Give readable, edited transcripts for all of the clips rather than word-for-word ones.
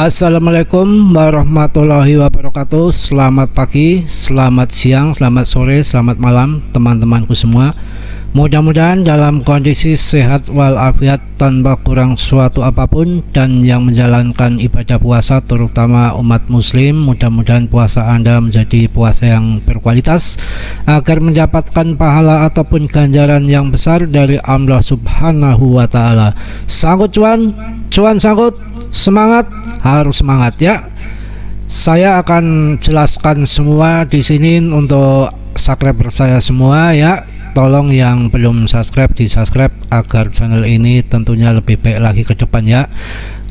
Assalamualaikum warahmatullahi wabarakatuh. Selamat pagi, selamat siang, selamat sore, selamat malam teman-temanku semua. Mudah-mudahan dalam kondisi sehat walafiat tanpa kurang suatu apapun, dan yang menjalankan ibadah puasa terutama umat muslim, mudah-mudahan puasa Anda menjadi puasa yang berkualitas agar mendapatkan pahala ataupun ganjaran yang besar dari Allah Subhanahu wa taala. Sanggut cuan, cuan sanggut, semangat, harus semangat ya. Saya akan jelaskan semua di sini untuk subscriber saya semua ya. Tolong yang belum subscribe di subscribe agar channel ini tentunya lebih baik lagi ke depan ya.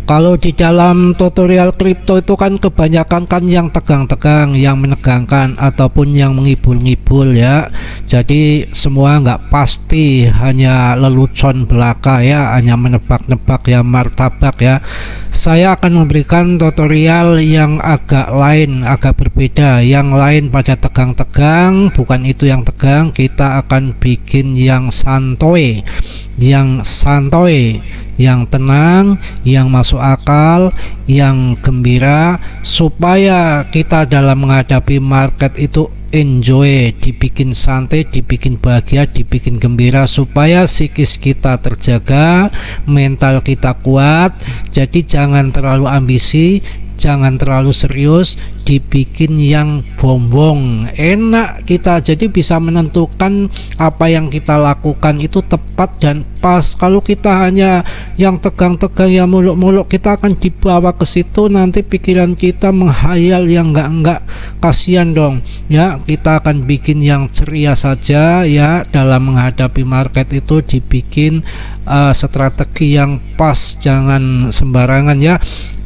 Kalau di dalam tutorial kripto itu kan kebanyakan kan yang tegang-tegang, yang menegangkan ataupun yang menghibur-ngibur ya. Jadi semua nggak pasti hanya lelucon belaka ya, hanya menebak-nebak ya, martabak ya. Saya akan memberikan tutorial yang agak lain, agak berbeda. Yang lain pada tegang-tegang, bukan itu yang tegang. Kita akan bikin yang santuy, yang tenang, yang masuk akal, yang gembira, supaya kita dalam menghadapi market itu enjoy, dibikin santai, dibikin bahagia, dibikin gembira, supaya psikis kita terjaga, mental kita kuat. Jadi jangan terlalu ambisi, jangan terlalu serius, dibikin yang bombong, enak kita, jadi bisa menentukan apa yang kita lakukan itu tepat dan pas. Kalau kita hanya yang tegang-tegang, yang muluk-muluk, kita akan dibawa ke situ, nanti pikiran kita menghayal yang enggak, kasihan dong ya. Kita akan bikin yang ceria saja ya. Dalam menghadapi market itu dibikin strategi yang pas, jangan sembarangan ya.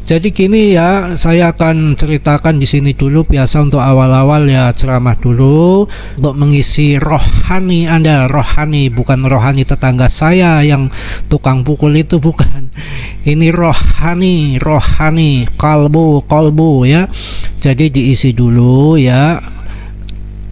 Jadi gini ya, saya akan ceritakan di sini dulu. Biasa untuk awal-awal ya ceramah dulu untuk mengisi rohani Anda. Rohani, bukan rohani tetangga saya yang tukang pukul itu, bukan. Ini rohani, kalbu ya. Jadi diisi dulu ya,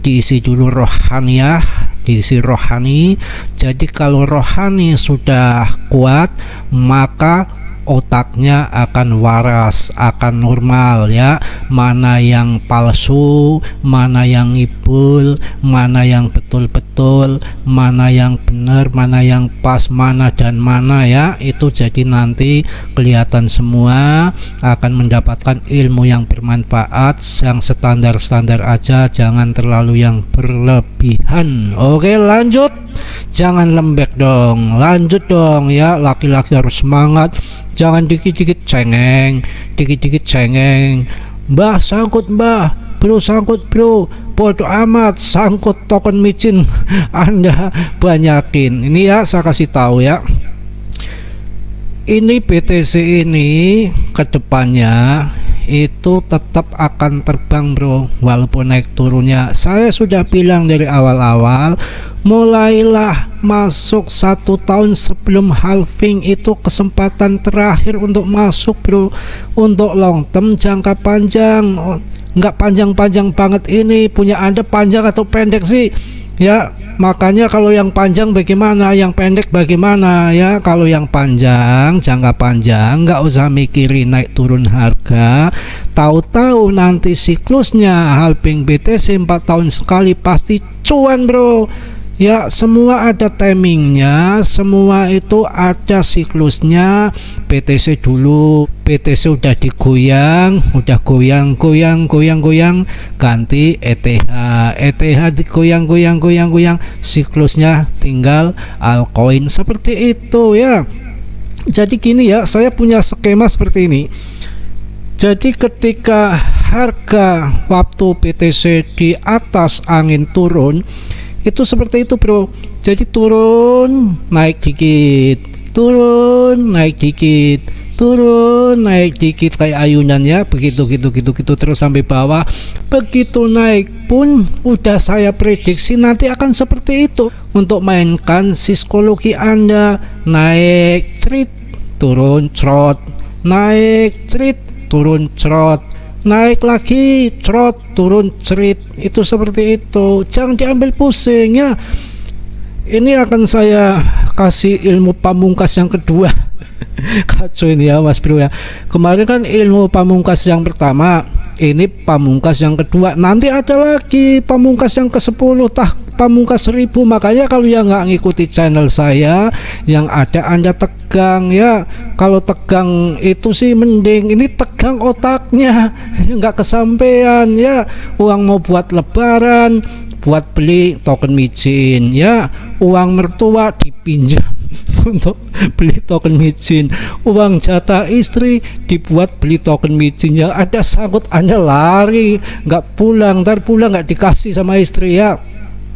diisi dulu rohaniyah, diisi rohani. Jadi kalau rohani sudah kuat, maka otaknya akan waras, akan normal ya. Mana yang palsu, mana yang ngibul, mana yang betul-betul, mana yang benar, mana yang pas, mana dan mana ya. Itu jadi nanti kelihatan semua, akan mendapatkan ilmu yang bermanfaat, yang standar-standar aja, jangan terlalu yang berlebihan. Oke, lanjut. Jangan lembek dong, lanjut dong ya. Laki-laki harus semangat, jangan dikit-dikit cengeng, Mbah sangkut mbah, bro sangkut bro, bodoh amat, sangkut token micin Anda banyakin. Ini ya, saya kasih tahu ya, ini BTC ini kedepannya itu tetap akan terbang bro, walaupun naik turunnya. Saya sudah bilang dari awal-awal, mulailah masuk 1 tahun sebelum halving, itu kesempatan terakhir untuk masuk bro. Untuk long term, jangka panjang, nggak panjang-panjang banget ini. Punya Anda panjang atau pendek sih ya? Makanya kalau yang panjang bagaimana, yang pendek bagaimana ya? Kalau yang panjang, jangka panjang, nggak usah mikirin naik turun harga. Tahu-tahu nanti siklusnya halving BTC 4 tahun sekali, pasti cuan bro ya. Semua ada timingnya, semua itu ada siklusnya. BTC dulu, BTC udah digoyang, udah goyang, ganti ETH digoyang, siklusnya tinggal altcoin, seperti itu ya. Jadi gini ya, saya punya skema seperti ini. Jadi ketika harga waktu BTC di atas angin turun, itu seperti itu bro. Jadi turun naik dikit, turun naik dikit, turun naik dikit, kayak ayunan ya, begitu terus sampai bawah. Begitu naik pun udah saya prediksi nanti akan seperti itu. Untuk mainkan psikologi Anda, naik cerit, turun cerot, naik cerit, turun cerot, naik lagi trot, turun cerit, itu seperti itu. Jangan diambil pusing ya. Ini akan saya kasih ilmu pamungkas yang kedua Kacau ini ya Mas Bro ya. Kemarin kan ilmu pamungkas yang pertama, ini pamungkas yang kedua, nanti ada lagi pamungkas yang ke-10, pamungkas 1000. Makanya kalau yang nggak ngikuti channel saya, yang ada Anda tegang ya. Kalau tegang itu sih mending, ini tegang otaknya nggak kesampean ya. Uang mau buat lebaran, buat beli token micin ya, uang mertua dipinjam untuk beli token micin, uang jatah istri dibuat beli token micin ya. Ada sangkut Anda lari nggak pulang, ntar pulang nggak dikasih sama istri ya.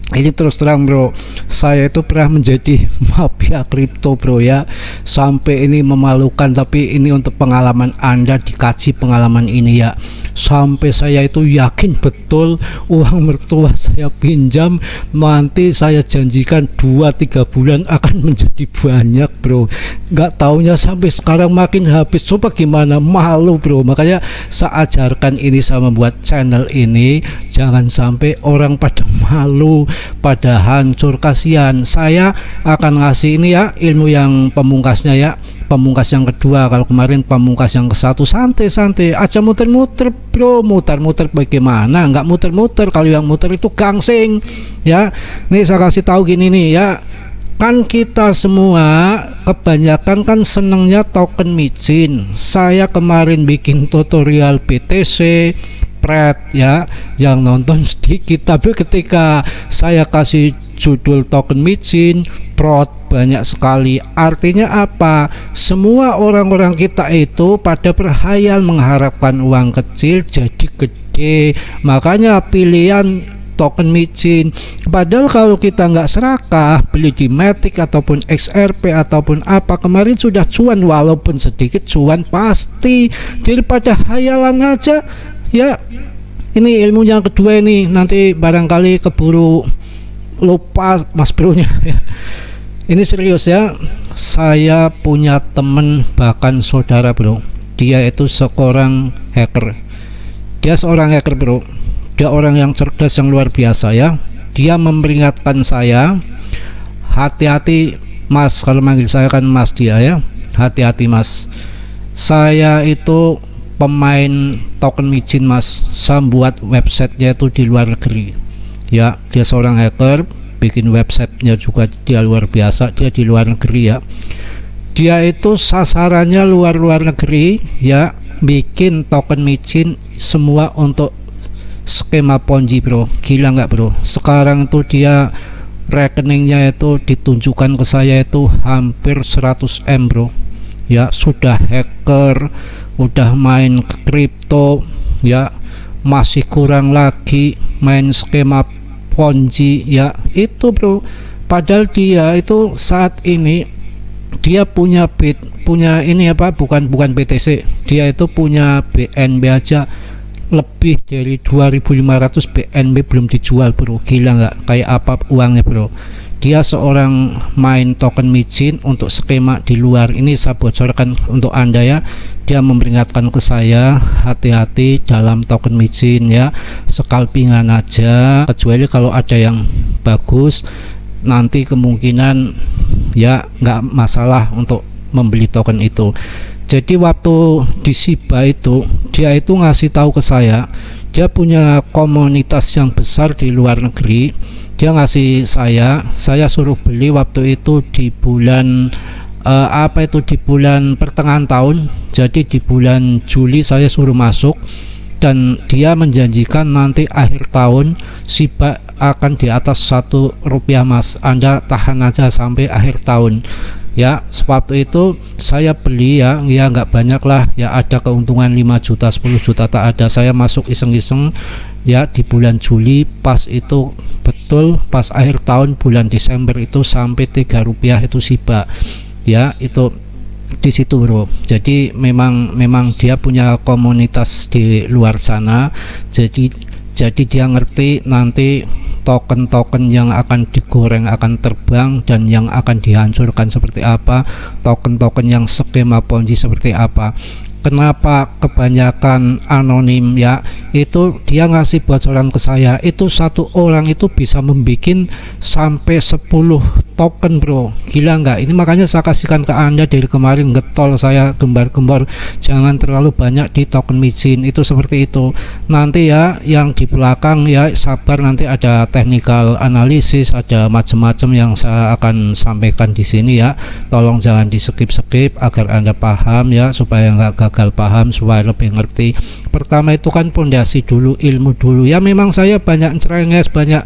Ini terus terang bro, saya itu pernah menjadi mafia kripto bro ya, sampai ini memalukan, tapi ini untuk pengalaman Anda, dikaji pengalaman ini ya. Sampai saya itu yakin betul uang mertua saya pinjam, nanti saya janjikan 2-3 bulan akan menjadi banyak bro. Nggak taunya sampai sekarang makin habis. Coba gimana, malu bro. Makanya saya ajarkan ini, sama membuat channel ini, jangan sampai orang pada malu, pada hancur, kasihan. Saya akan ngasih ini ya, ilmu yang pamungkasnya ya, pamungkas yang kedua. Kalau kemarin pamungkas yang ke-1 santai-santai aja, muter-muter bro. Muter-muter bagaimana? Nggak muter-muter, kalau yang muter itu gangsing ya. Nih saya kasih tahu gini nih ya, kan kita semua kebanyakan kan senengnya token micin. Saya kemarin bikin tutorial BTC ya, yang nonton sedikit, tapi ketika saya kasih judul token micin, banyak sekali. Artinya apa? Semua orang-orang kita itu pada berhayal mengharapkan uang kecil jadi gede, makanya pilihan token micin. Padahal kalau kita nggak serakah, beli di Matic ataupun XRP ataupun apa, kemarin sudah cuan, walaupun sedikit cuan pasti, daripada hayalan aja ya. Ini ilmu yang kedua ini, nanti barangkali keburu lupa Mas Bro nya ya. Ini serius ya, saya punya temen, bahkan saudara bro, dia itu seorang hacker. Dia seorang hacker bro, dia orang yang cerdas yang luar biasa ya. Dia memperingatkan saya, hati-hati mas, kalau manggil saya kan mas dia ya, hati-hati mas, saya itu pemain token micin mas. Saya buat websitenya itu di luar negeri ya. Dia seorang hacker, bikin websitenya juga dia luar biasa, dia di luar negeri ya. Dia itu sasarannya luar negeri ya, bikin token micin semua untuk skema Ponzi bro. Gila nggak bro? Sekarang itu dia rekeningnya itu ditunjukkan ke saya itu hampir 100 M bro ya. Sudah hacker, udah main kripto ya, masih kurang lagi main skema Ponzi ya itu bro. Padahal dia itu saat ini dia punya ini apa, bukan BTC, dia itu punya BNB aja lebih dari 2500 BNB belum dijual bro. Gila nggak? Kayak apa uangnya bro. Dia seorang main token micin untuk skema di luar. Ini saya bocorkan untuk Anda ya. Dia memperingatkan ke saya, hati-hati dalam token micin ya, scalpingan aja, kecuali kalau ada yang bagus, nanti kemungkinan ya nggak masalah untuk membeli token itu. Jadi waktu di Shiba itu, dia itu ngasih tahu ke saya, dia punya komunitas yang besar di luar negeri. Dia ngasih saya suruh beli waktu itu di bulan di bulan pertengahan tahun. Jadi di bulan Juli saya suruh masuk, dan dia menjanjikan nanti akhir tahun Shiba akan di atas Rp1 mas. Anda tahan aja sampai akhir tahun ya. Waktu itu saya beli ya nggak banyak lah ya, ada keuntungan 5 juta 10 juta tak ada. Saya masuk iseng-iseng ya di bulan Juli, pas itu betul pas akhir tahun bulan Desember itu sampai Rp3 itu Shiba ya, itu di situ bro. Jadi memang dia punya komunitas di luar sana. Jadi dia ngerti nanti token-token yang akan digoreng akan terbang dan yang akan dihancurkan seperti apa, token-token yang skema Ponzi seperti apa. Kenapa kebanyakan anonim ya? itu dia ngasih bocoran ke saya, itu satu orang itu bisa membuat sampai 10 token bro, gila nggak? Ini makanya saya kasihkan ke anda dari kemarin, getol saya gembar-gembar jangan terlalu banyak di token micin itu seperti itu. Nanti ya yang di belakang ya sabar, nanti ada technical analysis, ada macam-macam yang saya akan sampaikan di sini ya. Tolong jangan di skip agar anda paham ya, supaya nggak gagal paham, supaya lebih ngerti. Pertama itu kan pondasi dulu, ilmu dulu ya. Memang saya banyak cerenges, banyak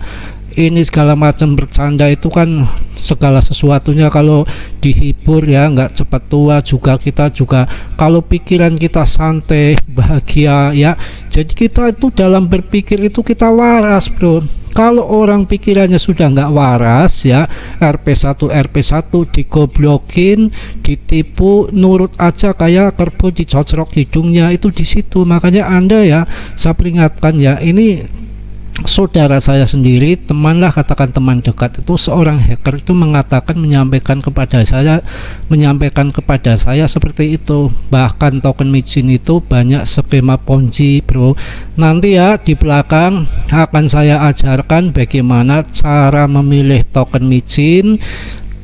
ini segala macam bercanda, itu kan segala sesuatunya kalau dihibur ya nggak cepat tua juga. Kita juga kalau pikiran kita santai bahagia ya, jadi kita itu dalam berpikir itu kita waras bro. Kalau orang pikirannya sudah nggak waras ya, RP1 digoblokin, ditipu, nurut aja kayak kerbau dicocok hidungnya, itu di situ. Makanya anda ya, saya peringatkan ya, ini saudara saya sendiri, teman lah, katakan teman dekat itu, seorang hacker itu menyampaikan kepada saya seperti itu. Bahkan token micin itu banyak skema ponzi bro. Nanti ya di belakang akan saya ajarkan bagaimana cara memilih token micin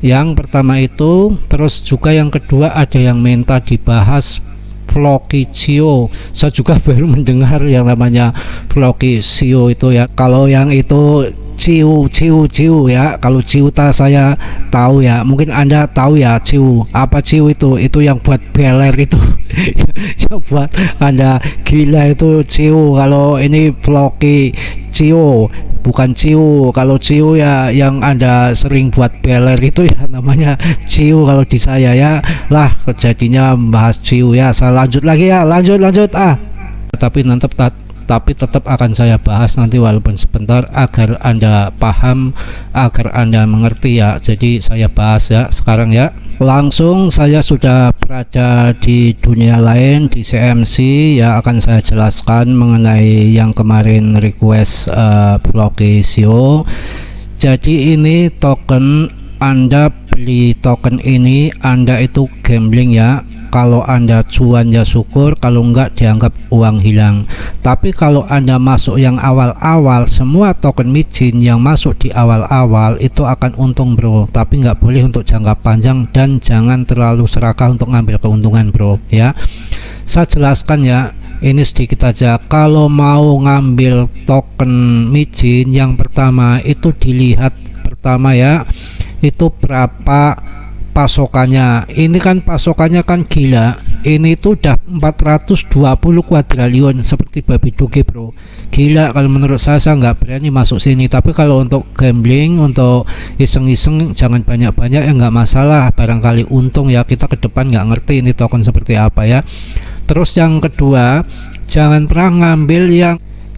yang pertama itu. Terus juga yang kedua ada yang minta dibahas Flokicio. Saya juga baru mendengar yang namanya Flokicio itu ya. Kalau yang itu ciu ya, kalau ciuta saya tahu ya, mungkin anda tahu ya ciu. Apa ciu itu yang buat beler itu ya, buat anda gila itu ciu. Kalau ini Flokicio bukan ciu. Kalau ciu ya yang anda sering buat beler itu ya namanya ciu kalau di saya ya. Lah jadinya bahas ciu ya. Saya lanjut lagi ya, lanjut tapi tetap akan saya bahas nanti walaupun sebentar, agar anda paham, agar anda mengerti ya. Jadi saya bahas ya sekarang ya. Langsung saya sudah berada di dunia lain, di CMC ya. Akan saya jelaskan mengenai yang kemarin request Flokicio. Jadi ini token, anda beli token ini, anda itu gambling ya. Kalau anda cuan ya syukur, kalau enggak dianggap uang hilang. Tapi kalau anda masuk yang awal-awal, semua token micin yang masuk di awal-awal itu akan untung bro. Tapi nggak boleh untuk jangka panjang, dan jangan terlalu serakah untuk ngambil keuntungan bro ya. Saya jelaskan ya, ini sedikit aja. Kalau mau ngambil token micin, yang pertama itu dilihat pertama ya, itu berapa pasokannya. Ini kan pasokannya kan gila, ini tuh udah 420 kuadriliun seperti babi doge bro, gila. Kalau menurut saya nggak berani masuk sini. Tapi kalau untuk gambling, untuk iseng-iseng, jangan banyak-banyak ya, nggak masalah, barangkali untung ya. Kita ke depan nggak ngerti ini token seperti apa ya. Terus yang kedua, jangan pernah ngambil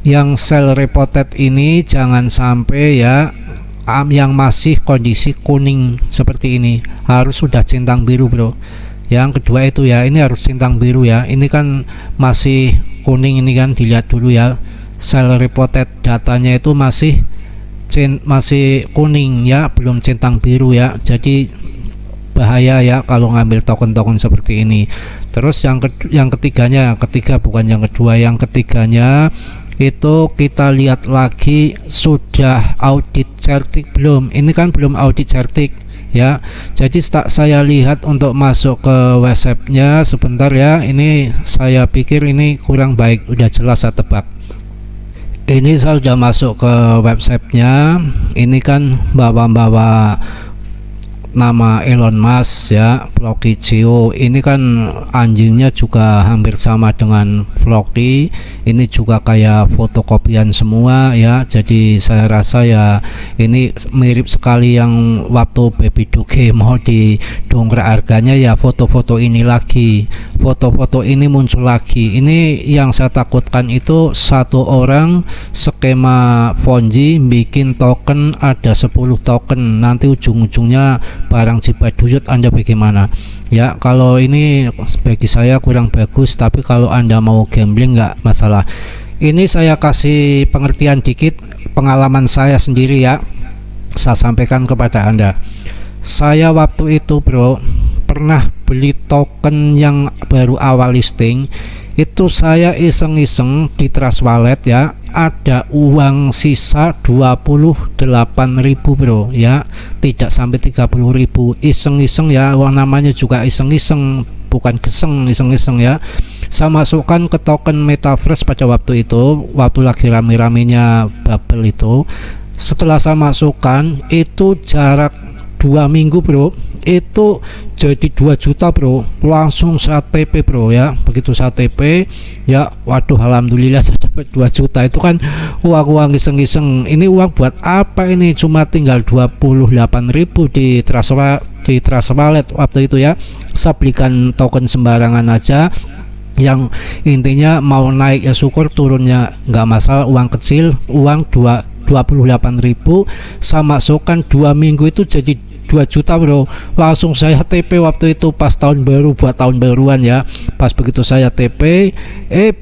yang sell reported ini, jangan sampai ya yang masih kondisi kuning seperti ini, harus sudah centang biru bro. Yang kedua itu ya, ini harus centang biru ya. Ini kan masih kuning, ini kan dilihat dulu ya, sell reported datanya itu masih kuning ya, belum centang biru ya. Jadi bahaya ya kalau ngambil token-token seperti ini. Terus yang ketiganya itu kita lihat lagi, sudah audit certik belum. Ini kan belum audit certik ya. Jadi saya lihat untuk masuk ke websitenya sebentar ya. Ini saya pikir ini kurang baik, udah jelas saya tebak. Ini saya sudah masuk ke websitenya. Ini kan bawa nama Elon Musk ya, Flokicio. Ini kan anjingnya juga hampir sama dengan Floki. Ini juga kayak fotokopian semua ya. Jadi saya rasa ya ini mirip sekali yang waktu baby doge mau didongkrak harganya ya, foto-foto ini lagi, foto-foto ini muncul lagi. Ini yang saya takutkan itu, satu orang skema Ponzi bikin token ada 10 token, nanti ujung-ujungnya barang Cibaduyut. Anda bagaimana ya? Kalau ini bagi saya kurang bagus, tapi kalau anda mau gambling nggak masalah. Ini saya kasih pengertian dikit, pengalaman saya sendiri ya, saya sampaikan kepada anda. Saya waktu itu bro pernah beli token yang baru awal listing, itu saya iseng-iseng di Trust Wallet ya, ada uang sisa 28.000 bro ya, tidak sampai 30.000. Iseng-iseng ya, uang namanya juga iseng-iseng, bukan geseng, iseng-iseng ya. Saya masukkan ke token Metaverse pada waktu itu, waktu lagi rame-ramenya bubble itu. Setelah saya masukkan, itu jarak 2 minggu bro, itu jadi 2 juta bro, langsung saya TP bro ya. Begitu saya TP ya, waduh alhamdulillah saya dapat 2 juta. Itu kan uang iseng-iseng, ini uang buat apa ini, cuma tinggal 28.000 di Trust Wallet waktu itu ya. Saya belikan token sembarangan aja, yang intinya mau naik ya syukur, turunnya nggak masalah. Uang kecil, uang 28.000 saya masukkan 2 minggu itu jadi 2 juta bro, langsung saya TP waktu itu pas tahun baru, buat tahun baruan ya. Pas begitu saya TP,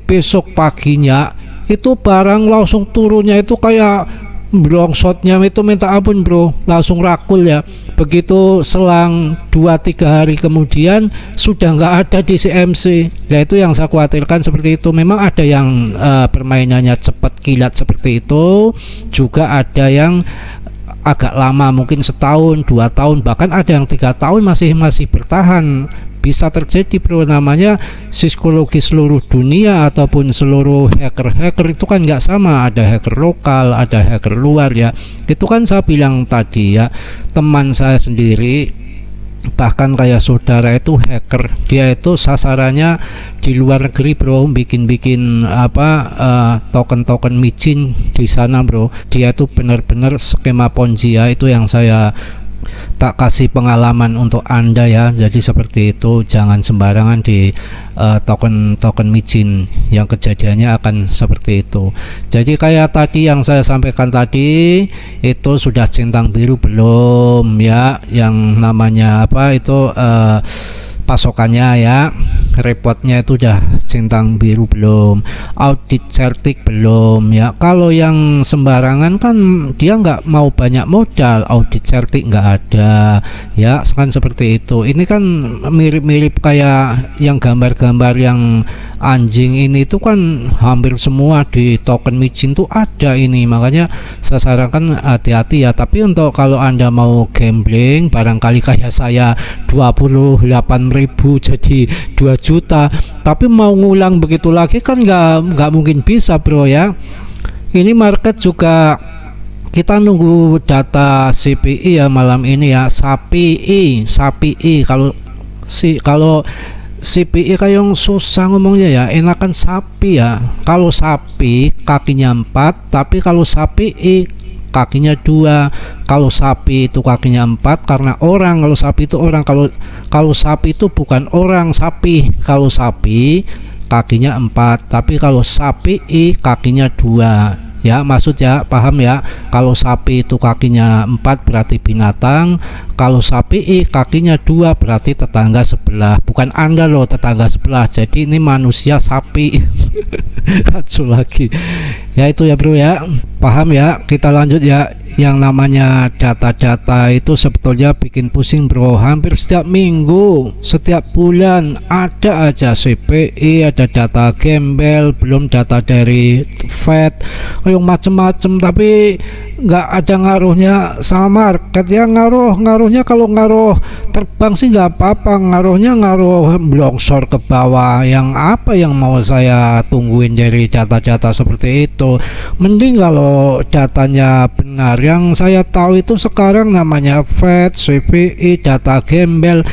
besok paginya itu barang langsung turunnya itu kayak blongsotnya itu minta ampun bro, langsung rakul ya. Begitu selang 2-3 hari kemudian sudah nggak ada di CMC. Nah itu yang saya khawatirkan seperti itu. Memang ada yang permainannya cepat kilat seperti itu, juga ada yang agak lama, mungkin setahun, 2 tahun, bahkan ada yang 3 tahun masih bertahan. Bisa terjadi bro, namanya psikologi seluruh dunia ataupun seluruh hacker itu kan nggak sama, ada hacker lokal, ada hacker luar ya. Itu kan saya bilang tadi ya, teman saya sendiri bahkan kayak saudara itu hacker, dia itu sasarannya di luar negeri bro, bikin token micin di sana bro. Dia itu benar-benar skema Ponzi ya, itu yang saya tak kasih pengalaman untuk Anda ya. Jadi seperti itu, jangan sembarangan di token micin, yang kejadiannya akan seperti itu. Jadi kayak tadi yang saya sampaikan tadi, itu sudah centang biru belum ya, yang namanya pasokannya ya, reportnya itu udah centang biru belum, audit certik belum ya. Kalau yang sembarangan kan dia nggak mau banyak modal, audit certik nggak ada ya, kan seperti itu. Ini kan mirip-mirip kayak yang gambar-gambar yang anjing ini itu kan hampir semua di token micin tuh ada ini. Makanya saya sarankan hati-hati ya. Tapi untuk kalau Anda mau gambling barangkali kayak saya 28.000 jadi 2 juta, tapi mau ngulang begitu lagi kan nggak mungkin bisa bro ya. Ini market juga kita nunggu data CPI ya malam ini ya, SAPI kalau CPI kayak susah ngomongnya ya, enakan sapi ya. Kalau sapi kakinya 4, tapi kalau SAPI kakinya 2. Kalau sapi itu kakinya 4 karena orang, kalau sapi itu orang. Kalau sapi itu bukan orang, sapi. Kalau sapi kakinya 4, tapi kalau SAPI kakinya 2 ya, maksud ya, paham ya. Kalau sapi itu kakinya 4 berarti binatang, kalau SAPI kakinya 2 berarti tetangga sebelah, bukan Anda loh, tetangga sebelah. Jadi ini manusia sapi. Kacau lagi ya. Itu ya bro ya, paham ya. Kita lanjut ya. Yang namanya data-data itu sebetulnya bikin pusing bro. Hampir setiap minggu, setiap bulan ada aja CPI, ada data gembel, belum data dari Fed, yang macem-macem. Tapi nggak ada ngaruhnya sama market ya. Ngaruhnya kalau ngaruh terbang sih nggak apa-apa, ngaruh blongsor ke bawah. Yang apa yang mau saya tungguin dari data-data seperti itu? Mending kalau datanya benar. Yang saya tahu itu sekarang namanya Fed, CPI, data gembel,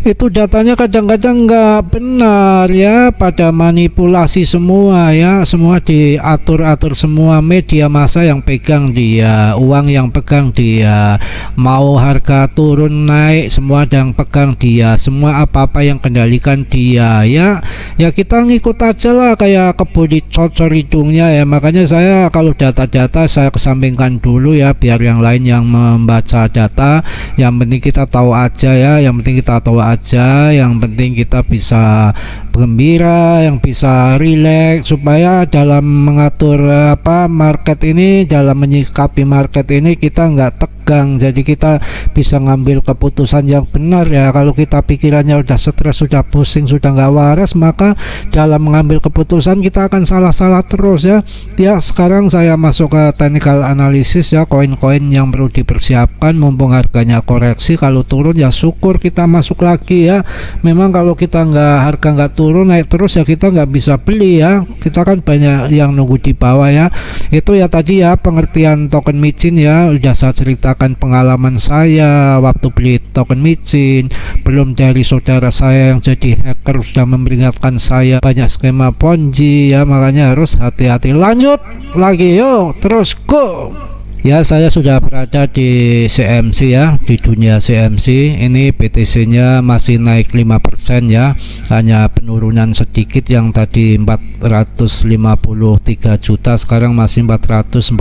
itu datanya kadang-kadang nggak benar ya, pada manipulasi semua ya, semua diatur-atur semua. Media massa yang pegang dia, uang yang pegang dia, mau harga turun naik semua yang pegang dia, semua apa-apa yang kendalikan dia ya. Ya kita ngikut aja lah, kayak kebo dicocor hidungnya ya. Makanya saya kalau data-data saya kesampingkan dulu ya, biar yang lain yang membaca data. Yang penting kita tahu aja ya, yang penting kita tahu aja, yang penting kita bisa gembira, yang bisa rileks, supaya dalam mengatur market ini, dalam menyikapi market ini kita nggak tegang, jadi kita bisa ngambil keputusan yang benar ya. Kalau kita pikirannya udah stres, sudah pusing, sudah nggak waras, maka dalam mengambil keputusan kita akan salah-salah terus ya. Ya, sekarang saya masuk ke technical analysis ya, koin-koin yang perlu dipersiapkan mumpung harganya koreksi. Kalau turun ya syukur kita masuk lagi ya. Memang kalau kita harga nggak turun, naik terus ya kita nggak bisa beli ya. Kita kan banyak yang nunggu di bawah ya. Itu ya tadi ya pengertian token micin ya, udah saya ceritakan pengalaman saya waktu beli token micin. Belum dari saudara saya yang jadi hacker sudah memperingatkan saya banyak skema ponzi ya, makanya harus hati-hati. Lanjut lagi yuk, terus go. Ya, saya sudah berada di CMC ya, di dunia CMC. Ini BTC nya masih naik 5% ya, hanya penurunan sedikit. Yang tadi 453 juta sekarang masih 446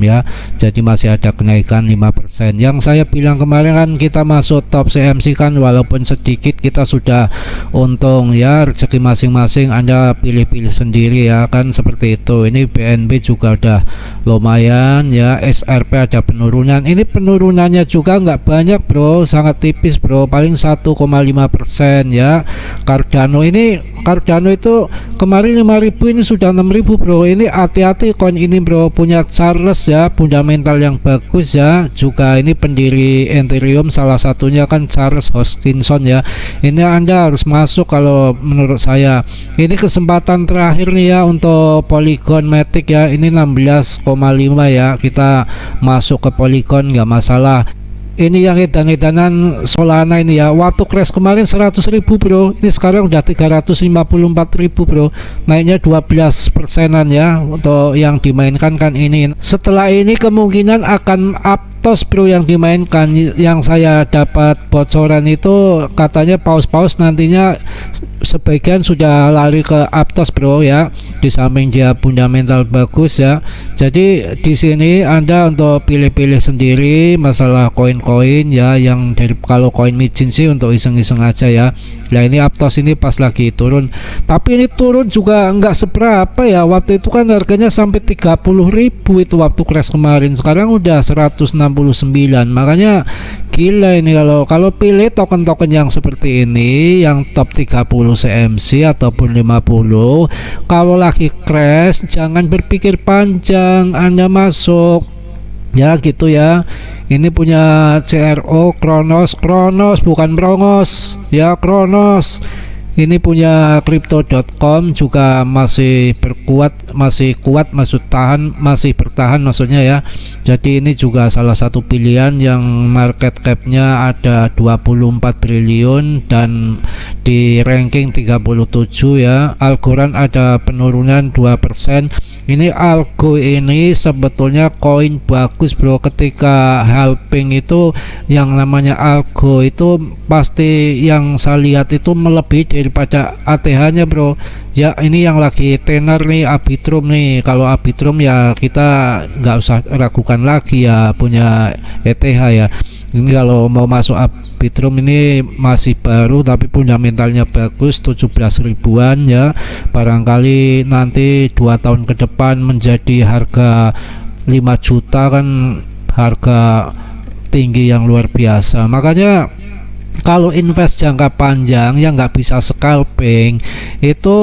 ya, jadi masih ada kenaikan 5%. Yang saya bilang kemarin kan kita masuk top CMC kan, walaupun sedikit kita sudah untung ya, rezeki masing-masing Anda pilih-pilih sendiri ya kan, seperti itu. Ini BNB juga udah lumayan ya, SRP ada penurunan. Ini penurunannya juga nggak banyak bro, sangat tipis bro, paling 1,5% ya. Cardano itu kemarin 5.000, ini sudah 6.000 bro. Ini hati-hati koin ini bro, punya Charles ya, fundamental yang bagus ya. Juga ini pendiri Ethereum salah satunya kan Charles Hoskinson ya. Ini Anda harus masuk kalau menurut saya. Ini kesempatan terakhir nih ya untuk Polygon Matic ya, ini 16,5 ya, kita masuk ke Polygon nggak masalah. Ini yang edan-edanan Solana ini ya, waktu crash kemarin 100.000 bro, ini sekarang udah 354.000 bro, naiknya 12%an ya untuk yang dimainkan kan ini. Setelah ini kemungkinan akan Aptos bro yang dimainkan. Yang saya dapat bocoran itu katanya paus-paus nantinya sebagian sudah lari ke Aptos bro ya, di samping dia fundamental bagus ya. Jadi di sini Anda untuk pilih-pilih sendiri masalah koin-koin ya, yang dari kalau koin micin sih untuk iseng-iseng aja ya. Nah ini Aptos ini pas lagi turun, tapi ini turun juga nggak seberapa ya. Waktu itu kan harganya sampai 30.000 itu waktu crash kemarin, sekarang udah 169. Makanya gila ini kalau pilih token-token yang seperti ini, yang top 30 CMC ataupun 50, kalau lagi crash jangan berpikir panjang, Anda masuk ya gitu ya. Ini punya CRO Kronos bukan Brongos ya, Kronos. Ini punya crypto.com juga masih masih bertahan maksudnya ya. Jadi ini juga salah satu pilihan yang market capnya ada 24 triliun dan di ranking 37 ya. Algorand ada penurunan 2%. Ini Algo ini sebetulnya koin bagus bro. Ketika helping itu yang namanya Algo itu pasti yang saya lihat itu melebihi daripada ATH nya bro ya. Ini yang lagi tenar nih Arbitrum nih. Kalau Arbitrum ya kita nggak usah ragukan lagi ya, punya ETH ya. Ini kalau mau masuk Arbitrum ini masih baru tapi fundamentalnya bagus, 17 ribuan ya. Barangkali nanti 2 tahun ke depan menjadi harga 5 juta kan, harga tinggi yang luar biasa. Makanya kalau invest jangka panjang yang nggak bisa scalping itu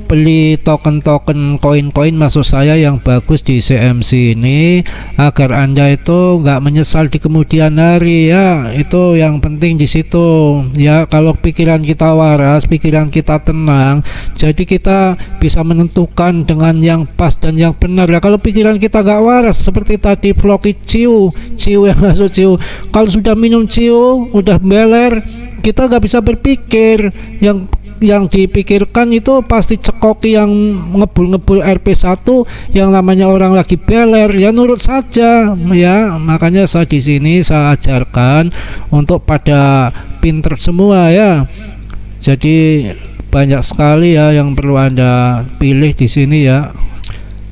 beli token-token koin-koin maksud saya yang bagus di CMC ini, agar Anda itu nggak menyesal di kemudian hari ya. Itu yang penting di situ ya. Kalau pikiran kita waras, pikiran kita tenang, jadi kita bisa menentukan dengan yang pas dan yang benar ya. Kalau pikiran kita nggak waras seperti tadi vlog ciu yang masuk ciu, kalau sudah minum ciu udah beler, kita nggak bisa berpikir. Yang dipikirkan itu pasti cekoki yang ngebul-ngebul RP1 yang namanya orang lagi beler ya, nurut saja ya. Makanya saya di sini saya ajarkan untuk pada pinter semua ya. Jadi banyak sekali ya yang perlu Anda pilih di sini ya.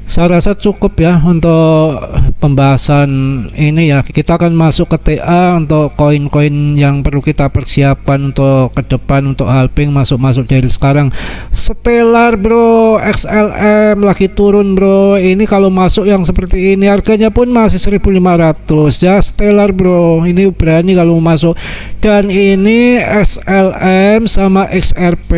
Saya rasa cukup ya untuk pembahasan ini ya, kita akan masuk ke TA untuk koin-koin yang perlu kita persiapan untuk ke depan untuk halving, masuk dari sekarang. Stellar bro, XLM lagi turun bro. Ini kalau masuk yang seperti ini harganya pun masih 1500 ya. Stellar bro, ini berani kalau masuk. Dan ini SLM sama XRP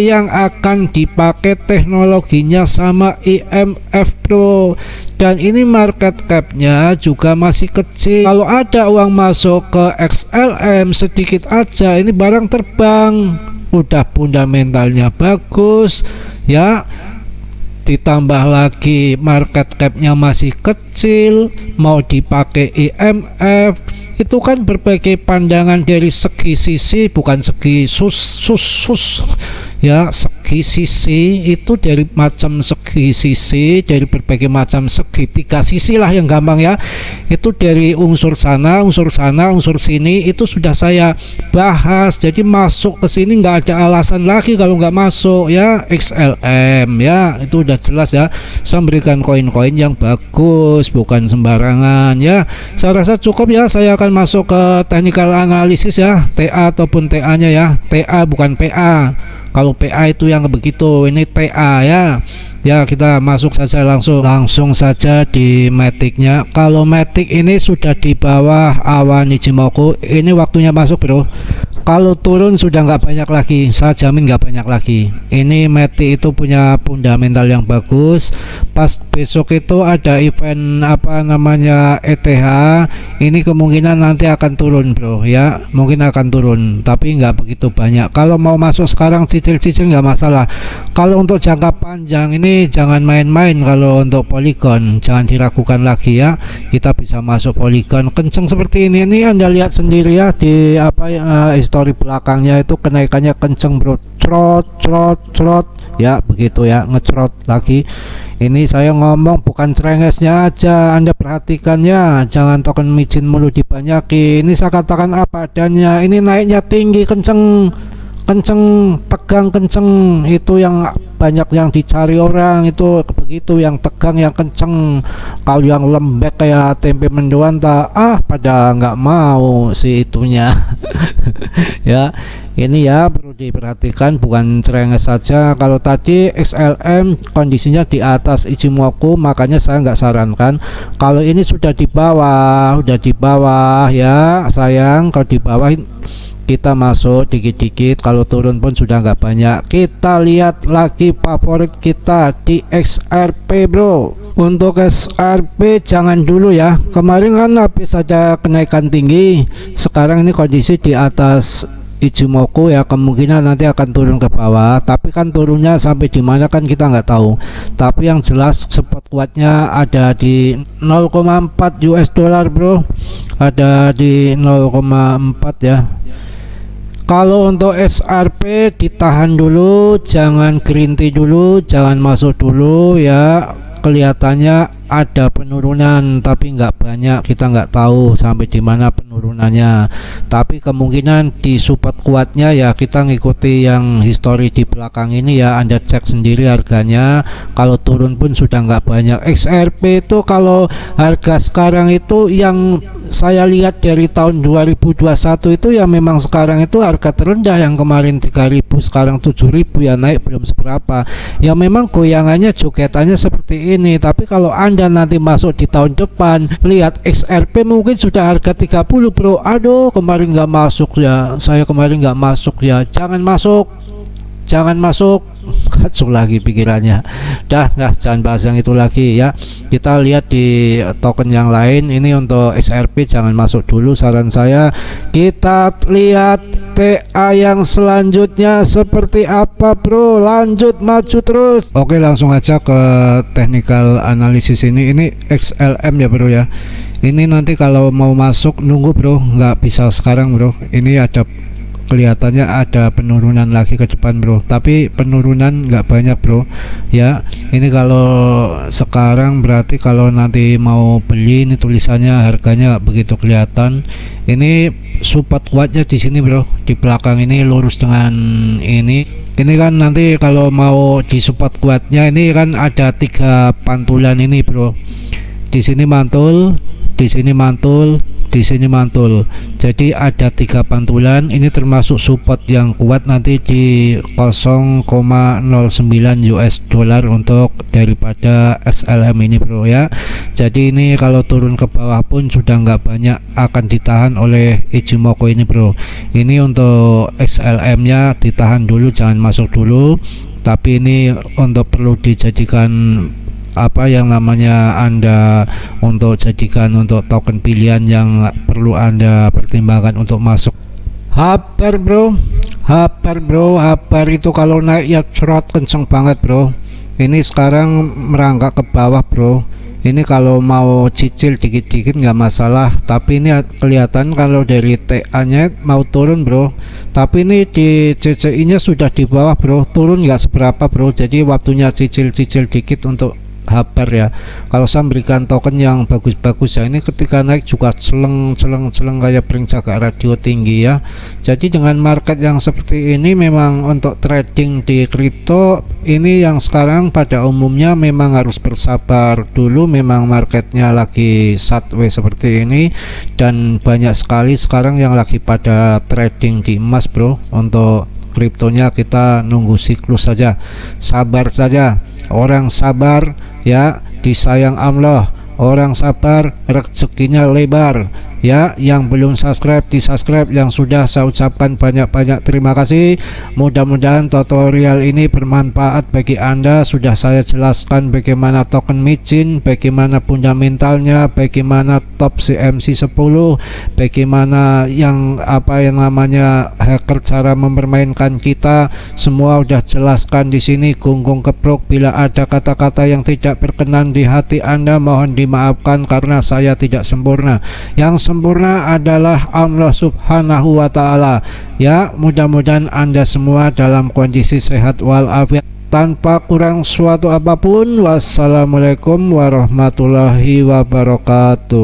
yang akan dipakai teknologinya sama IMF bro. Dan ini market capnya juga masih kecil. Kalau ada uang masuk ke XLM sedikit aja, ini barang terbang. Udah fundamentalnya bagus ya, ditambah lagi market capnya masih kecil, mau dipakai IMF, itu kan berbagai pandangan dari segi sisi, bukan segi sus ya, segi sisi itu dari macam segi sisi, dari berbagai macam segi, 3 sisi lah yang gampang ya, itu dari unsur sana, unsur sini, itu sudah saya bahas. Jadi masuk ke sini nggak ada alasan lagi kalau nggak masuk ya. XLM ya, itu udah jelas ya. Saya memberikan koin-koin yang bagus, bukan sembarangan ya. Saya rasa cukup ya. Saya akan masuk ke technical analysis ya, TA ataupun TA nya ya. TA bukan PA. Kalau PA itu yang begitu, ini TA ya. Ya, kita masuk saja langsung saja di matic-nya. Kalau matic ini sudah di bawah awan Ichimoku, ini waktunya masuk bro. Kalau turun sudah nggak banyak lagi, saya jamin nggak banyak lagi. Ini matic itu punya fundamental yang bagus. Pas besok itu ada event apa namanya ETH, ini kemungkinan nanti akan turun bro ya, mungkin akan turun tapi nggak begitu banyak. Kalau mau masuk sekarang cicil-cicil nggak masalah. Kalau untuk jangka panjang ini jangan main-main. Kalau untuk Polygon jangan diragukan lagi ya, kita bisa masuk Polygon kenceng seperti ini Anda lihat sendiri ya di apa history belakangnya itu kenaikannya kenceng bro, crot ya, begitu ya, ngecrot lagi. Ini saya ngomong bukan cerengesnya aja, Anda perhatikan ya, jangan token micin mulu dibanyakin. Ini saya katakan apa adanya, ini naiknya tinggi, kenceng, tegang, kenceng, itu yang banyak yang dicari orang, itu begitu, yang tegang, yang kenceng. Kalau yang lembek kayak tempe mendoan pada nggak mau si itunya. Ya, ini ya perlu diperhatikan, bukan cerenges saja. Kalau tadi XLM kondisinya di atas Ichimoku, makanya saya nggak sarankan. Kalau ini sudah di bawah, ya sayang. Kalau di bawah kita masuk dikit-dikit, kalau turun pun sudah nggak banyak. Kita lihat lagi favorit kita di XRP bro. Untuk XRP jangan dulu ya, kemarin kan habis ada kenaikan tinggi, sekarang ini kondisi di atas Ichimoku ya, kemungkinan nanti akan turun ke bawah, tapi kan turunnya sampai di mana kan kita nggak tahu. Tapi yang jelas support kuatnya ada di 0,4 US dollar bro, ada di 0,4 ya. Kalau untuk SRP ditahan dulu, jangan gerinti dulu, jangan masuk dulu ya. Kelihatannya ada penurunan tapi nggak banyak, kita nggak tahu sampai di mana penurunannya, tapi kemungkinan di support kuatnya ya, kita ngikuti yang history di belakang ini ya, Anda cek sendiri harganya. Kalau turun pun sudah nggak banyak. XRP itu kalau harga sekarang itu yang saya lihat dari tahun 2021 itu ya, memang sekarang itu harga terendah, yang kemarin 3000 sekarang 7000 ya, naik belum seberapa ya. Memang goyangannya, jogetannya seperti ini. Tapi kalau Anda nanti masuk di tahun depan, lihat XRP mungkin sudah harga 30 bro. Aduh, kemarin nggak masuk ya, saya kemarin nggak masuk ya. Jangan masuk, kacau lagi pikirannya. Jangan bahas yang itu lagi ya. Kita lihat di token yang lain. Ini untuk XRP jangan masuk dulu, saran saya. Kita lihat TA yang selanjutnya seperti apa bro, lanjut maju terus. Oke, langsung aja ke technical analysis. Ini XLM ya bro ya. Ini nanti kalau mau masuk nunggu bro, nggak bisa sekarang bro. Ini ada, kelihatannya ada penurunan lagi ke depan bro, tapi penurunan nggak banyak bro ya. Ini kalau sekarang berarti kalau nanti mau beli, ini tulisannya harganya begitu kelihatan. Ini support kuatnya di sini bro, di belakang ini lurus dengan ini kan nanti kalau mau di support kuatnya ini kan ada 3 pantulan ini bro. di sini mantul, di sini mantul, di sini mantul. Jadi ada 3 pantulan. Ini termasuk support yang kuat nanti di 0,09 US dollar untuk daripada XLM ini bro ya. Jadi ini kalau turun ke bawah pun sudah nggak banyak akan ditahan oleh Ichimoku ini bro. Ini untuk XLM nya ditahan dulu, jangan masuk dulu. Tapi ini untuk perlu dijadikan apa yang namanya Anda untuk jadikan untuk token pilihan yang perlu Anda pertimbangkan untuk masuk. Habar bro, habar itu kalau naik ya cerot kenceng banget bro. Ini sekarang merangkak ke bawah bro. Ini kalau mau cicil dikit-dikit nggak masalah, tapi ini kelihatan kalau dari TA nya mau turun bro. Tapi ini di CCI nya sudah di bawah bro, turun nggak seberapa bro. Jadi waktunya cicil-cicil dikit untuk habar ya. Kalau saya berikan token yang bagus-bagus ya, ini ketika naik juga celeng kayak perencaga radio tinggi ya. Jadi dengan market yang seperti ini memang untuk trading di kripto ini yang sekarang pada umumnya memang harus bersabar dulu. Memang marketnya lagi sideways seperti ini, dan banyak sekali sekarang yang lagi pada trading di emas bro. Untuk kriptonya kita nunggu siklus saja, sabar saja. Orang sabar ya disayang Allah, orang sabar rezekinya lebar ya. Yang belum subscribe di subscribe, yang sudah saya ucapkan banyak-banyak terima kasih. Mudah-mudahan tutorial ini bermanfaat bagi Anda. Sudah saya jelaskan bagaimana token micin, bagaimana fundamentalnya, bagaimana top CMC 10, bagaimana yang apa yang namanya hacker cara mempermainkan kita, semua udah jelaskan di sini. Gunggung keprok, bila ada kata-kata yang tidak berkenan di hati Anda mohon dimaafkan karena saya tidak sempurna. Yang sempurna adalah Allah Subhanahu wa Ta'ala ya. Mudah-mudahan Anda semua dalam kondisi sehat walafiat tanpa kurang suatu apapun. Wassalamualaikum warahmatullahi wabarakatuh.